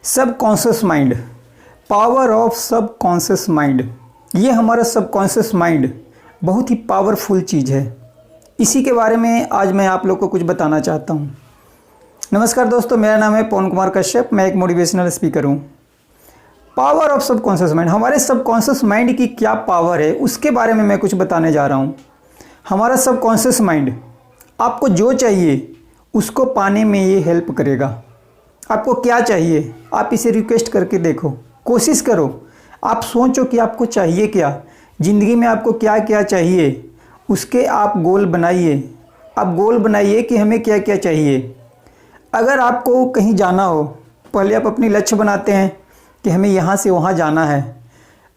Subconscious mind, power of subconscious mind. ये हमारा subconscious mind बहुत ही पावरफुल चीज़ है। इसी के बारे में आज मैं आप लोग को कुछ बताना चाहता हूँ। नमस्कार दोस्तों, मेरा नाम है पवन कुमार कश्यप। मैं एक मोटिवेशनल स्पीकर हूँ। पावर ऑफ सबकॉन्शियस माइंड, हमारे सबकॉन्शियस माइंड की क्या पावर है उसके बारे में मैं कुछ बताने जा रहा हूँ। हमारा सबकॉन्शियस माइंड आपको जो चाहिए उसको पाने में ये हेल्प करेगा। आपको क्या चाहिए आप इसे रिक्वेस्ट करके देखो, कोशिश करो। आप सोचो कि आपको चाहिए क्या, ज़िंदगी में आपको क्या क्या चाहिए, उसके आप गोल बनाइए। आप गोल बनाइए कि हमें क्या क्या चाहिए। अगर आपको कहीं जाना हो, पहले आप अपनी लक्ष्य बनाते हैं कि हमें यहाँ से वहाँ जाना है।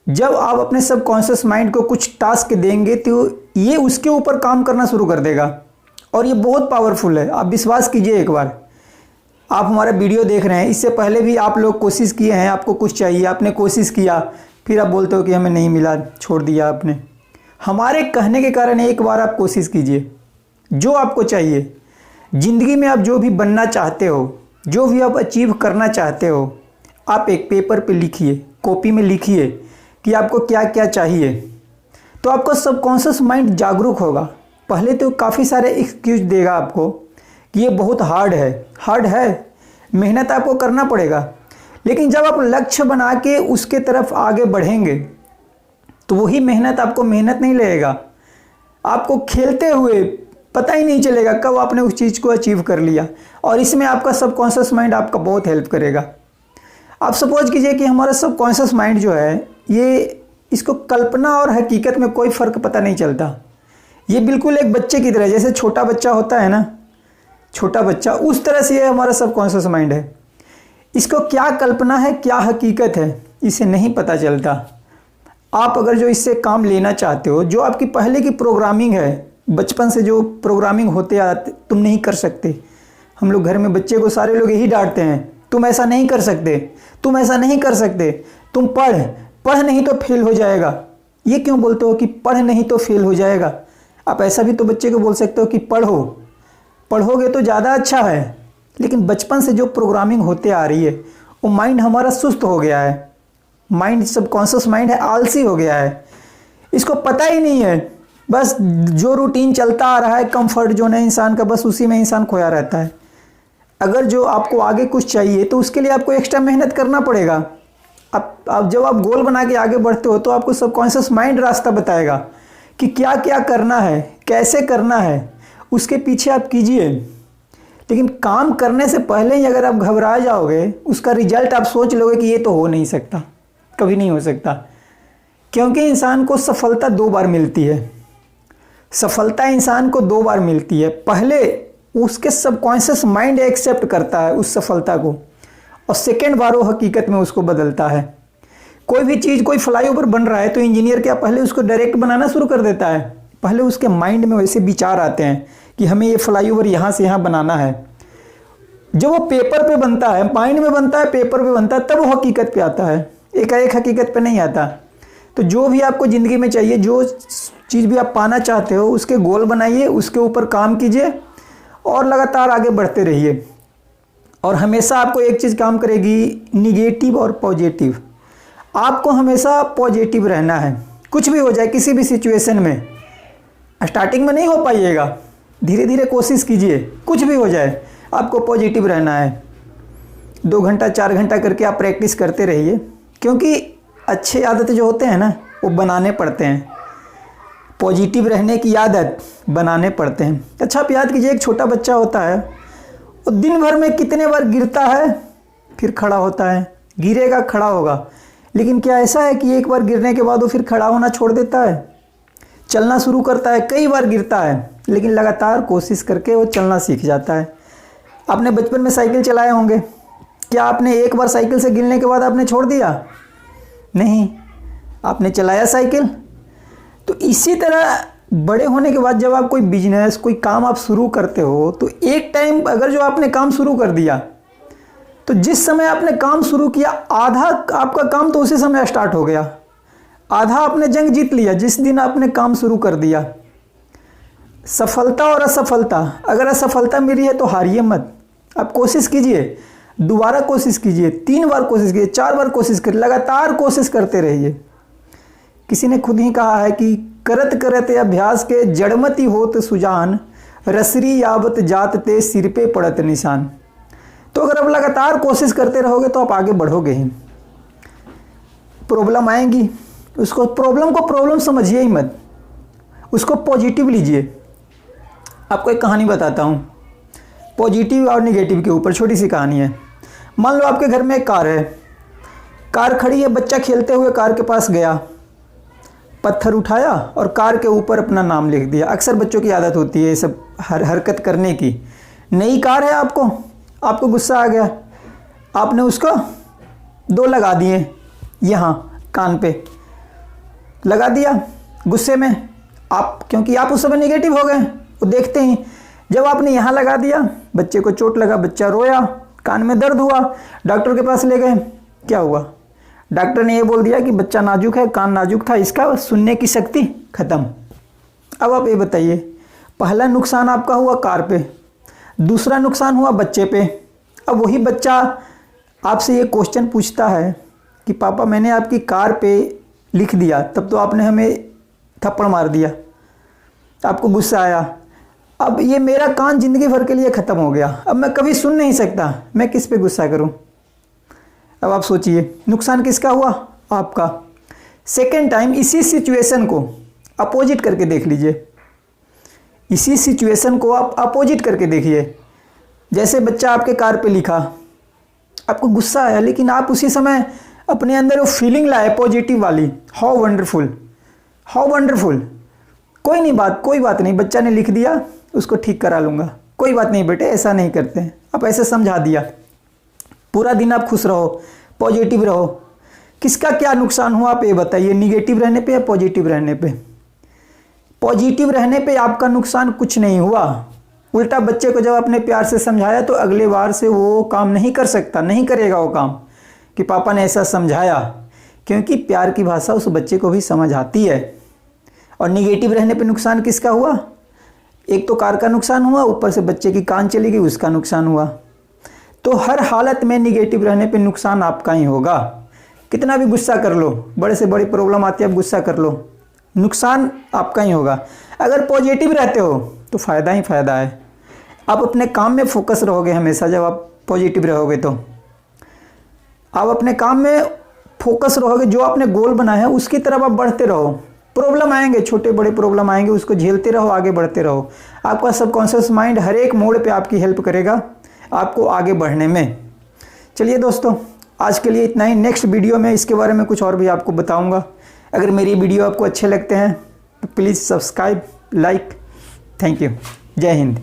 जब आप अपने सबकॉन्शियस माइंड को कुछ टास्क देंगे तो ये उसके ऊपर काम करना शुरू कर देगा और ये बहुत पावरफुल है। आप विश्वास कीजिए। एक बार आप हमारा वीडियो देख रहे हैं, इससे पहले भी आप लोग कोशिश किए हैं, आपको कुछ चाहिए, आपने कोशिश किया, फिर आप बोलते हो कि हमें नहीं मिला, छोड़ दिया आपने। हमारे कहने के कारण एक बार आप कोशिश कीजिए। जो आपको चाहिए ज़िंदगी में, आप जो भी बनना चाहते हो, जो भी आप अचीव करना चाहते हो, आप एक पेपर पे लिखिए, कॉपी में लिखिए कि आपको क्या क्या चाहिए। तो आपका सबकॉन्शियस माइंड जागरूक होगा। पहले तो काफ़ी सारे एक्सक्यूज देगा आपको कि ये बहुत हार्ड है, मेहनत आपको करना पड़ेगा। लेकिन जब आप लक्ष्य बना के उसके तरफ आगे बढ़ेंगे तो वही मेहनत आपको मेहनत नहीं लगेगा। आपको खेलते हुए पता ही नहीं चलेगा कब आपने उस चीज़ को अचीव कर लिया। और इसमें आपका सबकॉन्शियस माइंड आपका बहुत हेल्प करेगा। आप सपोज कीजिए कि हमारा सबकॉन्शियस माइंड जो है, ये इसको कल्पना और हकीकत में कोई फ़र्क पता नहीं चलता। ये बिल्कुल एक बच्चे की तरह, जैसे छोटा बच्चा होता है ना, छोटा बच्चा, उस तरह से ये हमारा सबकॉन्शियस माइंड है। इसको क्या कल्पना है, क्या हकीकत है, इसे नहीं पता चलता। आप अगर जो इससे काम लेना चाहते हो, जो आपकी पहले की प्रोग्रामिंग है, बचपन से जो प्रोग्रामिंग होते आते, तुम नहीं कर सकते। हम लोग घर में बच्चे को सारे लोग यही डांटते हैं, तुम ऐसा नहीं कर सकते, तुम ऐसा नहीं कर सकते, तुम पढ़ नहीं तो फेल हो जाएगा। ये क्यों बोलते हो कि पढ़ नहीं तो फेल हो जाएगा? आप ऐसा भी तो बच्चे को बोल सकते हो कि पढ़ोगे तो ज़्यादा अच्छा है। लेकिन बचपन से जो प्रोग्रामिंग होते आ रही है, वो माइंड हमारा सुस्त हो गया है। माइंड, सबकॉन्शियस माइंड है, आलसी हो गया है। इसको पता ही नहीं है। बस जो रूटीन चलता आ रहा है, कंफर्ट जोन है इंसान का, बस उसी में इंसान खोया रहता है। अगर जो आपको आगे कुछ चाहिए तो उसके लिए आपको एक्स्ट्रा मेहनत करना पड़ेगा। अब जब आप गोल बना के आगे बढ़ते हो तो आपको सबकॉन्शियस माइंड रास्ता बताएगा कि क्या क्या करना है, कैसे करना है, उसके पीछे आप कीजिए। लेकिन काम करने से पहले ही अगर आप घबरा जाओगे, उसका रिजल्ट आप सोच लोगे कि ये तो हो नहीं सकता, कभी नहीं हो सकता। क्योंकि इंसान को सफलता 2 बार मिलती है। सफलता इंसान को 2 बार मिलती है। पहले उसके सबकॉन्शियस माइंड एक्सेप्ट करता है उस सफलता को, और सेकेंड बार वो हकीकत में उसको बदलता है। कोई भी चीज़, कोई फ्लाईओवर बन रहा है तो इंजीनियर क्या पहले उसको डायरेक्ट बनाना शुरू कर देता है? पहले उसके माइंड में वैसे विचार आते हैं कि हमें ये फ्लाईओवर यहाँ से यहाँ बनाना है। जब वो पेपर पे बनता है, माइंड में बनता है, पेपर पे बनता है, तब वो हकीकत पे आता है। एक हकीकत पे नहीं आता। तो जो भी आपको ज़िंदगी में चाहिए, जो चीज़ भी आप पाना चाहते हो, उसके गोल बनाइए, उसके ऊपर काम कीजिए और लगातार आगे बढ़ते रहिए। और हमेशा आपको एक चीज़ काम करेगी, निगेटिव और पॉजिटिव। आपको हमेशा पॉजिटिव रहना है। कुछ भी हो जाए, किसी भी सिचुएशन में। स्टार्टिंग में नहीं हो पाइएगा, धीरे धीरे कोशिश कीजिए। कुछ भी हो जाए, आपको पॉजिटिव रहना है। 2 घंटा 4 घंटा करके आप प्रैक्टिस करते रहिए, क्योंकि अच्छे आदतें जो होते हैं ना, वो बनाने पड़ते हैं। पॉजिटिव रहने की आदत बनाने पड़ते हैं। अच्छा, आप याद कीजिए, एक छोटा बच्चा होता है, वो दिन भर में कितने बार गिरता है, फिर खड़ा होता है, गिरेगा, खड़ा होगा। लेकिन क्या ऐसा है कि एक बार गिरने के बाद वो फिर खड़ा होना छोड़ देता है? चलना शुरू करता है, कई बार गिरता है, लेकिन लगातार कोशिश करके वो चलना सीख जाता है। आपने बचपन में साइकिल चलाए होंगे, क्या आपने एक बार साइकिल से गिरने के बाद आपने छोड़ दिया? नहीं, आपने चलाया साइकिल। तो इसी तरह बड़े होने के बाद जब आप कोई बिजनेस, कोई काम आप शुरू करते हो, तो एक टाइम अगर जो आपने काम शुरू कर दिया, तो जिस समय आपने काम शुरू किया, आधा आपका काम तो उसी समय स्टार्ट हो गया। आधा आपने जंग जीत लिया जिस दिन आपने काम शुरू कर दिया। सफलता और असफलता, अगर असफलता मिली है तो हारिए मत, आप कोशिश कीजिए। दोबारा कोशिश कीजिए, 3 बार कोशिश कीजिए, 4 बार कोशिश करिए, लगातार कोशिश करते रहिए। किसी ने खुद ही कहा है कि करत करत अभ्यास के जड़मती होत सुजान, रसरी यावत जात ते सिर पे पड़त निशान। तो अगर आप लगातार कोशिश करते रहोगे तो आप आगे बढ़ोगे ही। प्रॉब्लम आएंगी, उसको प्रॉब्लम को प्रॉब्लम समझिए ही मत, उसको पॉजिटिव लीजिए। आपको एक कहानी बताता हूँ, पॉजिटिव और निगेटिव के ऊपर छोटी सी कहानी है। मान लो आपके घर में एक कार है, कार खड़ी है, बच्चा खेलते हुए कार के पास गया, पत्थर उठाया और कार के ऊपर अपना नाम लिख दिया। अक्सर बच्चों की आदत होती है ये सब हरकत करने की। नई कार है, आपको गुस्सा आ गया, आपने उसको 2 लगा दिए, यहाँ कान पे लगा दिया गुस्से में आप, क्योंकि आप उस समय नेगेटिव हो गए। वो देखते ही जब आपने यहाँ लगा दिया, बच्चे को चोट लगा, बच्चा रोया, कान में दर्द हुआ, डॉक्टर के पास ले गए। क्या हुआ? डॉक्टर ने ये बोल दिया कि बच्चा नाजुक है, कान नाजुक था, इसका सुनने की शक्ति खत्म। अब आप ये बताइए, पहला नुकसान आपका हुआ कार पे, दूसरा नुकसान हुआ बच्चे पे। अब वही बच्चा आपसे ये क्वेश्चन पूछता है कि पापा मैंने आपकी कार पे लिख दिया, तब तो आपने हमें थप्पड़ मार दिया, आपको गुस्सा आया, अब ये मेरा कान जिंदगी भर के लिए ख़त्म हो गया, अब मैं कभी सुन नहीं सकता, मैं किस पे गुस्सा करूं? अब आप सोचिए, नुकसान किसका हुआ? आपका। सेकेंड टाइम इसी सिचुएशन को अपोजिट करके देख लीजिए, इसी सिचुएशन को आप अपोजिट करके देखिए। जैसे बच्चा आपके कार पे लिखा, आपको गुस्सा आया, लेकिन आप उसी समय अपने अंदर वो फीलिंग लाए पॉजिटिव वाली, हाउ वंडरफुल, हाउ वंडरफुल। कोई बात नहीं, बच्चा ने लिख दिया, उसको ठीक करा लूँगा, कोई बात नहीं बेटे, ऐसा नहीं करते हैं। आप ऐसे समझा दिया, पूरा दिन आप खुश रहो, पॉजिटिव रहो। किसका क्या नुकसान हुआ आप ये बताइए, निगेटिव रहने पे या पॉजिटिव रहने पे? पॉजिटिव रहने पे आपका नुकसान कुछ नहीं हुआ। उल्टा बच्चे को जब आपने प्यार से समझाया तो अगले बार से वो काम नहीं कर सकता, नहीं करेगा वो काम कि पापा ने ऐसा समझाया, क्योंकि प्यार की भाषा उस बच्चे को भी समझ आती है। और निगेटिव रहने पे नुकसान किसका हुआ? एक तो कार का नुकसान हुआ, ऊपर से बच्चे की कान चली गई, उसका नुकसान हुआ। तो हर हालत में निगेटिव रहने पे नुकसान आपका ही होगा। कितना भी गुस्सा कर लो, बड़े से बड़ी प्रॉब्लम आती है, आप गुस्सा कर लो, नुकसान आपका ही होगा। अगर पॉजिटिव रहते हो तो फ़ायदा ही फ़ायदा है। आप अपने काम में फोकस रहोगे हमेशा, जब आप पॉजिटिव रहोगे तो आप अपने काम में फोकस रहोगे, जो आपने गोल बनाया है उसकी तरफ आप बढ़ते रहो। प्रॉब्लम आएंगे, छोटे बड़े प्रॉब्लम आएंगे, उसको झेलते रहो, आगे बढ़ते रहो। आपका सबकॉन्शियस माइंड हर एक मोड़ पे आपकी हेल्प करेगा आपको आगे बढ़ने में। चलिए दोस्तों, आज के लिए इतना ही। नेक्स्ट वीडियो में इसके बारे में कुछ और भी आपको बताऊंगा। अगर मेरी वीडियो आपको अच्छे लगते हैं तो please subscribe, like. Thank you. जय हिंद।